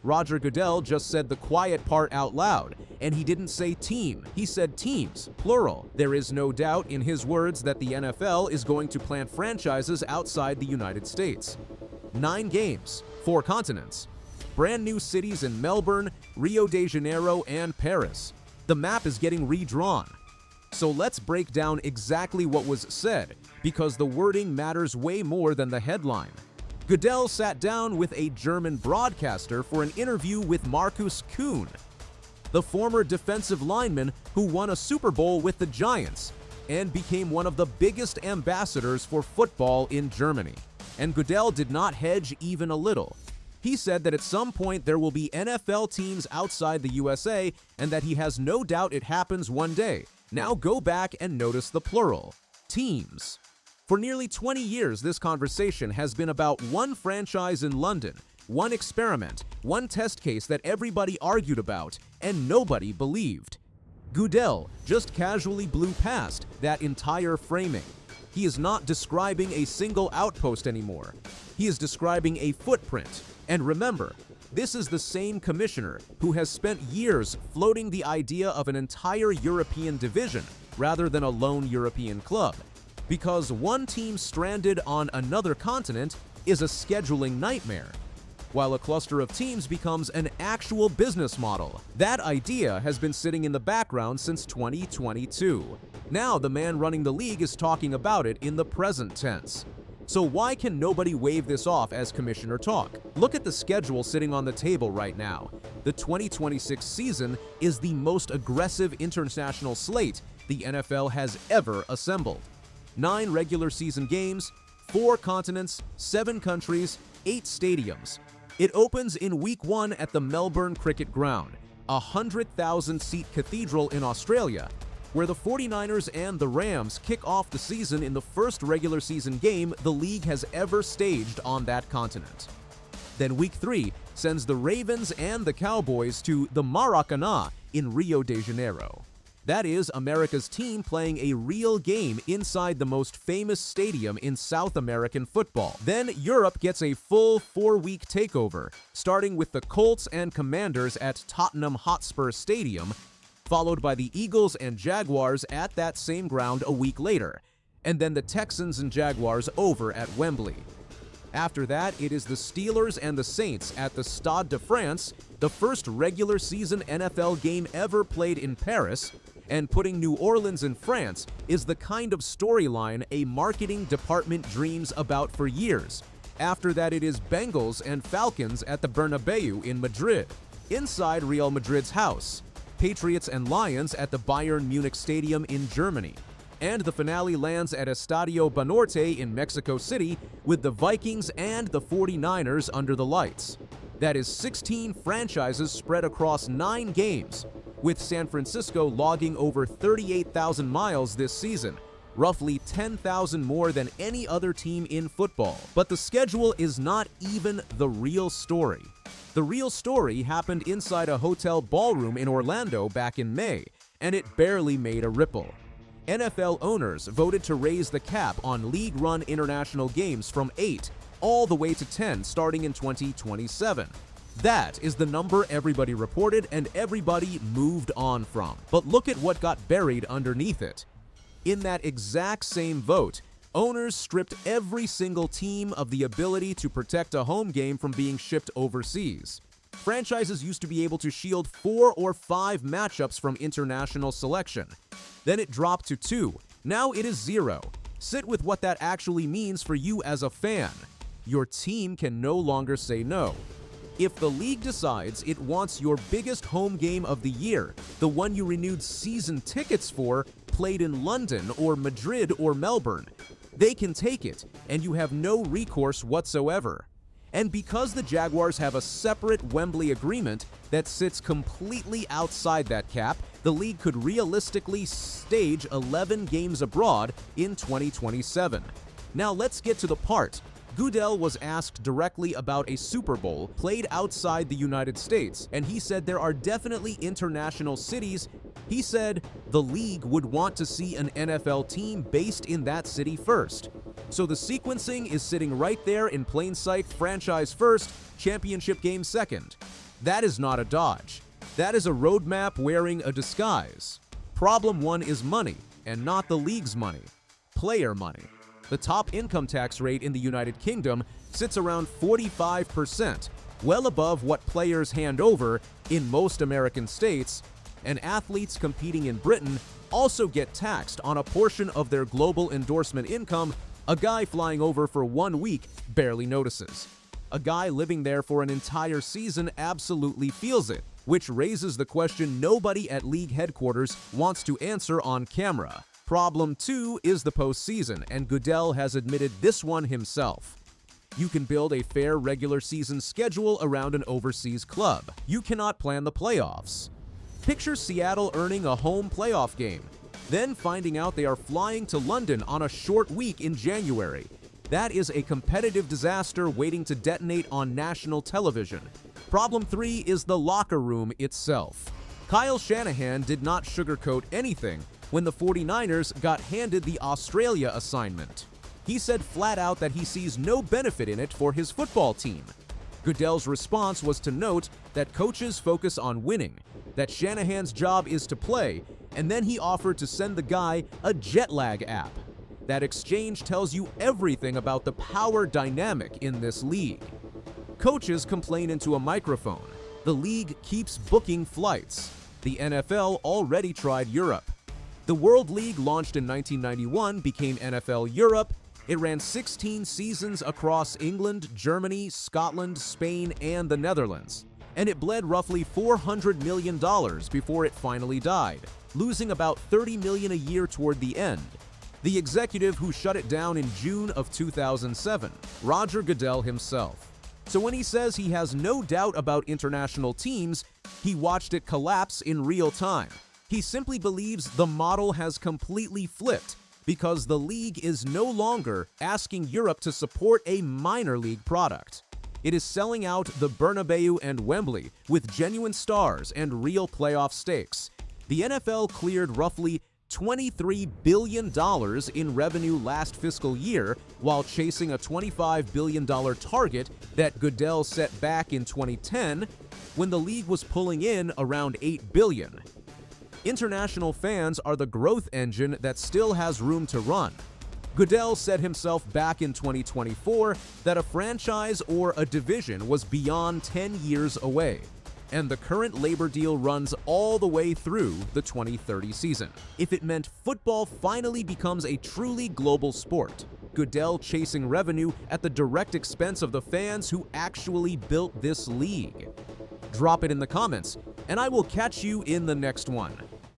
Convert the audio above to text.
Roger Goodell just said the quiet part out loud, and he didn't say team, he said teams, plural. There is no doubt, in his words, that the NFL is going to plant franchises outside the United States. 9 games, 4 continents. Brand new cities in Melbourne, Rio de Janeiro, and Paris. The map is getting redrawn. So let's break down exactly what was said, because the wording matters way more than the headline. Goodell sat down with a German broadcaster for an interview with Markus Kuhn, the former defensive lineman who won a Super Bowl with the Giants and became one of the biggest ambassadors for football in Germany. And Goodell did not hedge even a little. He said that at some point there will be NFL teams outside the USA and that he has no doubt it happens one day. Now go back and notice the plural, teams. For nearly 20 years, this conversation has been about one franchise in London, one experiment, one test case that everybody argued about and nobody believed. Goodell just casually blew past that entire framing. He is not describing a single outpost anymore. He is describing a footprint. And remember, this is the same commissioner who has spent years floating the idea of an entire European division rather than a lone European club. Because one team stranded on another continent is a scheduling nightmare, while a cluster of teams becomes an actual business model. That idea has been sitting in the background since 2022. Now the man running the league is talking about it in the present tense. So why can nobody wave this off as commissioner talk? Look at the schedule sitting on the table right now. The 2026 season is the most aggressive international slate the NFL has ever assembled. 9 regular season games, 4 continents, 7 countries, 8 stadiums. It opens in Week 1 at the Melbourne Cricket Ground, a 100,000-seat cathedral in Australia, where the 49ers and the Rams kick off the season in the first regular season game the league has ever staged on that continent. Then Week 3 sends the Ravens and the Cowboys to the Maracanã in Rio de Janeiro. That is America's team playing a real game inside the most famous stadium in South American football. Then Europe gets a full 4-week takeover, starting with the Colts and Commanders at Tottenham Hotspur Stadium, followed by the Eagles and Jaguars at that same ground a week later, and then the Texans and Jaguars over at Wembley. After that, it is the Steelers and the Saints at the Stade de France, the first regular season NFL game ever played in Paris, and putting New Orleans in France is the kind of storyline a marketing department dreams about for years. After that, it is Bengals and Falcons at the Bernabeu in Madrid, inside Real Madrid's house, Patriots and Lions at the Bayern Munich Stadium in Germany, and the finale lands at Estadio Banorte in Mexico City with the Vikings and the 49ers under the lights. That is 16 franchises spread across 9 games, with San Francisco logging over 38,000 miles this season, roughly 10,000 more than any other team in football. But the schedule is not even the real story. The real story happened inside a hotel ballroom in Orlando back in May, and it barely made a ripple. NFL owners voted to raise the cap on league-run international games from 8 all the way to 10 starting in 2027. That is the number everybody reported and everybody moved on from. But look at what got buried underneath it. In that exact same vote, owners stripped every single team of the ability to protect a home game from being shipped overseas. Franchises used to be able to shield 4 or 5 matchups from international selection. Then it dropped to 2. Now it is 0. Sit with what that actually means for you as a fan. Your team can no longer say no. If the league decides it wants your biggest home game of the year, the one you renewed season tickets for, played in London or Madrid or Melbourne, they can take it, and you have no recourse whatsoever. And because the Jaguars have a separate Wembley agreement that sits completely outside that cap, the league could realistically stage 11 games abroad in 2027. Now let's get to the part. Goodell was asked directly about a Super Bowl played outside the United States, and he said there are definitely international cities. He said the league would want to see an NFL team based in that city first. So the sequencing is sitting right there in plain sight: franchise first, championship game second. That is not a dodge. That is a roadmap wearing a disguise. Problem 1 is money, and not the league's money. Player money. The top income tax rate in the United Kingdom sits around 45%, well above what players hand over in most American states, and athletes competing in Britain also get taxed on a portion of their global endorsement income. A guy flying over for 1 week barely notices. A guy living there for an entire season absolutely feels it, which raises the question nobody at league headquarters wants to answer on camera. Problem 2 is the postseason, and Goodell has admitted this one himself. You can build a fair regular season schedule around an overseas club. You cannot plan the playoffs. Picture Seattle earning a home playoff game, then finding out they are flying to London on a short week in January. That is a competitive disaster waiting to detonate on national television. Problem 3 is the locker room itself. Kyle Shanahan did not sugarcoat anything when the 49ers got handed the Australia assignment. He said flat out that he sees no benefit in it for his football team. Goodell's response was to note that coaches focus on winning, that Shanahan's job is to play, and then he offered to send the guy a jet lag app. That exchange tells you everything about the power dynamic in this league. Coaches complain into a microphone. The league keeps booking flights. The NFL already tried Europe. The World League, launched in 1991, became NFL Europe. It ran 16 seasons across England, Germany, Scotland, Spain, and the Netherlands. And it bled roughly $400 million before it finally died, losing about $30 million a year toward the end. The executive who shut it down in June of 2007, Roger Goodell himself. So when he says he has no doubt about international teams, he watched it collapse in real time. He simply believes the model has completely flipped because the league is no longer asking Europe to support a minor league product. It is selling out the Bernabeu and Wembley with genuine stars and real playoff stakes. The NFL cleared roughly $23 billion in revenue last fiscal year while chasing a $25 billion target that Goodell set back in 2010 when the league was pulling in around $8 billion. International fans are the growth engine that still has room to run. Goodell said himself back in 2024 that a franchise or a division was beyond 10 years away, and the current labor deal runs all the way through the 2030 season. If it meant football finally becomes a truly global sport, Goodell chasing revenue at the direct expense of the fans who actually built this league. Drop it in the comments, and I will catch you in the next one.